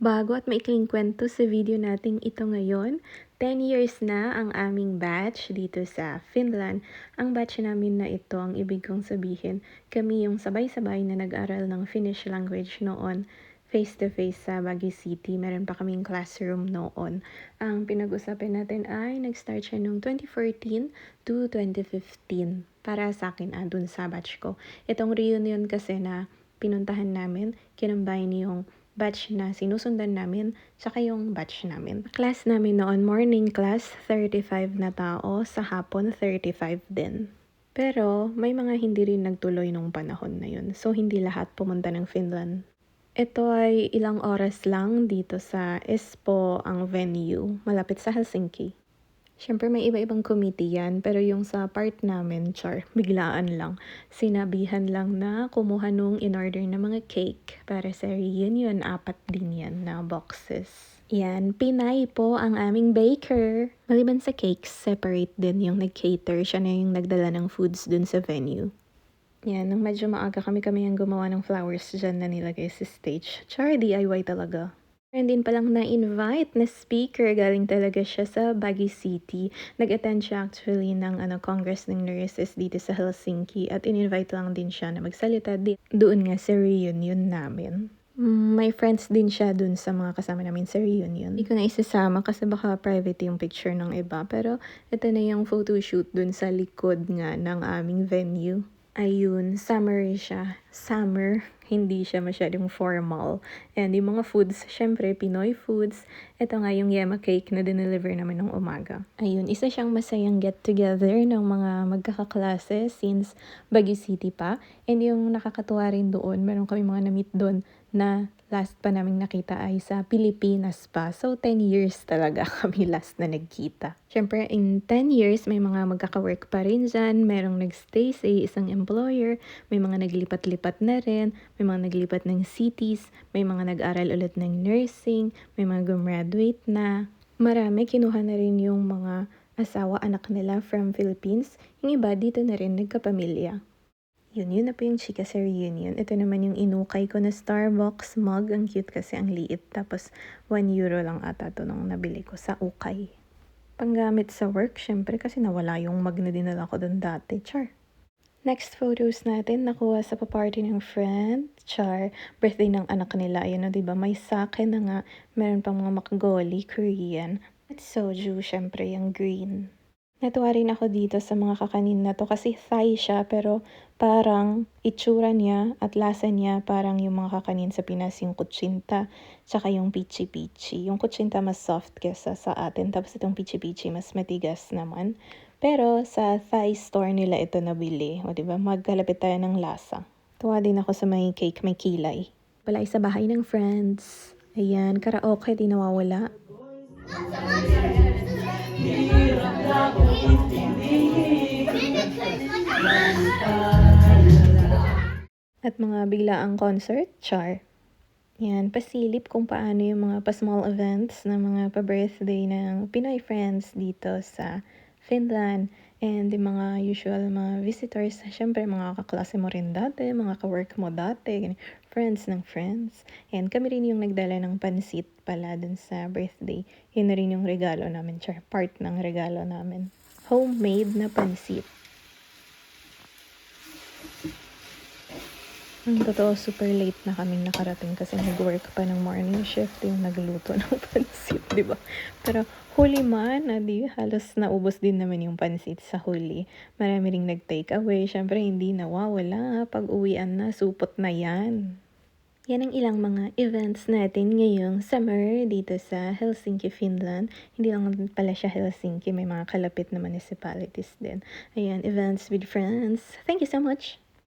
Bago at maikling kwento sa video nating ito ngayon, 10 years na ang aming batch dito sa Finland. Ang batch namin na ito, ang ibig kong sabihin, kami yung sabay-sabay na nag-aral ng Finnish language noon, face-to-face sa Baguio City. Meron pa kaming classroom noon. Ang pinag-usapin natin ay nag-start siya noong 2014 to 2015. Para sa akin, dun sa batch ko. Itong reunion kasi na pinuntahan namin, kinambine yung batch na sinusundan namin, saka yung batch namin. Class namin noon, morning class, 35 na tao, sa hapon, 35 din. Pero may mga hindi rin nagtuloy nung panahon na yun, so hindi lahat pumunta ng Finland. Ito ay ilang oras lang dito sa Espoo ang venue, malapit sa Helsinki. Siyempre may iba-ibang committee yan, pero yung sa part namin, biglaan lang. Sinabihan lang na kumuha nung in-order na mga cake para sa reunion, 4 din yan na boxes. Yan, Pinay po ang aming baker. Maliban sa cakes, separate din yung nag-cater. Siya na yung nagdala ng foods dun sa venue. Yan, nung medyo maaga kami ang gumawa ng flowers dyan na nilagay sa stage. DIY talaga. Meron din palang na-invite na speaker, galing talaga siya sa Baguio City. Nag-attend siya actually ng Congress ng Nurses dito sa Helsinki at in-invite lang din siya na magsalita doon nga sa reunion namin. May friends din siya dun sa mga kasama namin sa reunion. Hindi ko na isasama kasi baka private yung picture ng iba. Pero ito na yung photoshoot dun sa likod nga ng aming venue. Ayun, summer siya. Summer, hindi siya masyadong formal. And yung mga foods, syempre, Pinoy foods. Ito nga yung yema cake na dineliver namin ng umaga. Ayun, isa siyang masayang get-together ng mga magkakaklase since Baguio City pa. And yung nakakatuwa rin doon, meron kami mga na-meet doon na last pa naming nakita ay sa Pilipinas pa. So, 10 years talaga kami last na nagkita. Siyempre, in 10 years, may mga magkaka-work pa rin dyan. Merong nagstay sa isang employer. May mga naglipat-lipat na rin. May mga naglipat ng cities. May mga nag-aral ulit ng nursing. May mga gumraduate na. Marami, kinuha na rin yung mga asawa, anak nila from Philippines. Yung iba, dito na rin nagkapamilya. Yun na po yung chika sa reunion. Ito naman yung inukay ko na Starbucks mug. Ang cute kasi, ang liit. Tapos, 1 euro lang ata to nung nabili ko sa ukay. Panggamit sa work, syempre, kasi nawala yung mug na dinala ko dun dati. Next photos natin, nakuha sa pa-party ng friend. Birthday ng anak nila. Ayun, diba? May sake na nga. Meron pang mga makgoli, Korean. At soju, syempre, yung green. Natuwa rin ako dito sa mga kakanin na to kasi Thai siya pero parang itsura niya at lasa niya parang yung mga kakanin sa Pinas, yung kutsinta tsaka yung pichi-pichi. Yung kutsinta mas soft kesa sa atin tapos itong pichi-pichi mas matigas naman. Pero sa Thai store nila ito nabili. O diba, magkalapit tayo ng lasa. Tuwa din ako sa may cake, may kilay. Wala sa bahay ng friends. Ayan, karaoke, di nawawala. At mga biglaang concert, Yan, pasilip kung paano yung mga pa-small events na mga pa-birthday ng Pinoy friends dito sa Finland. And yung mga usual mga visitors, syempre mga kaklase mo rin dati, mga ka-work mo dati, friends ng friends. And kami rin yung nagdala ng pansit pala dun sa birthday. Yun na rin yung regalo namin, part ng regalo namin. Homemade na pansit. Totoo, super late na kaming nakarating kasi nag-work pa ng morning shift yung nagluto ng pansit, di ba? Pero huli man, halos naubos din naman yung pansit sa huli. Marami ring nag-take away. Syempre, hindi nawawala. Pag uwian na, supot na yan. Yan ang ilang mga events natin ngayong summer dito sa Helsinki, Finland. Hindi lang pala siya Helsinki, may mga kalapit na municipalities din. Ayan, events with friends. Thank you so much!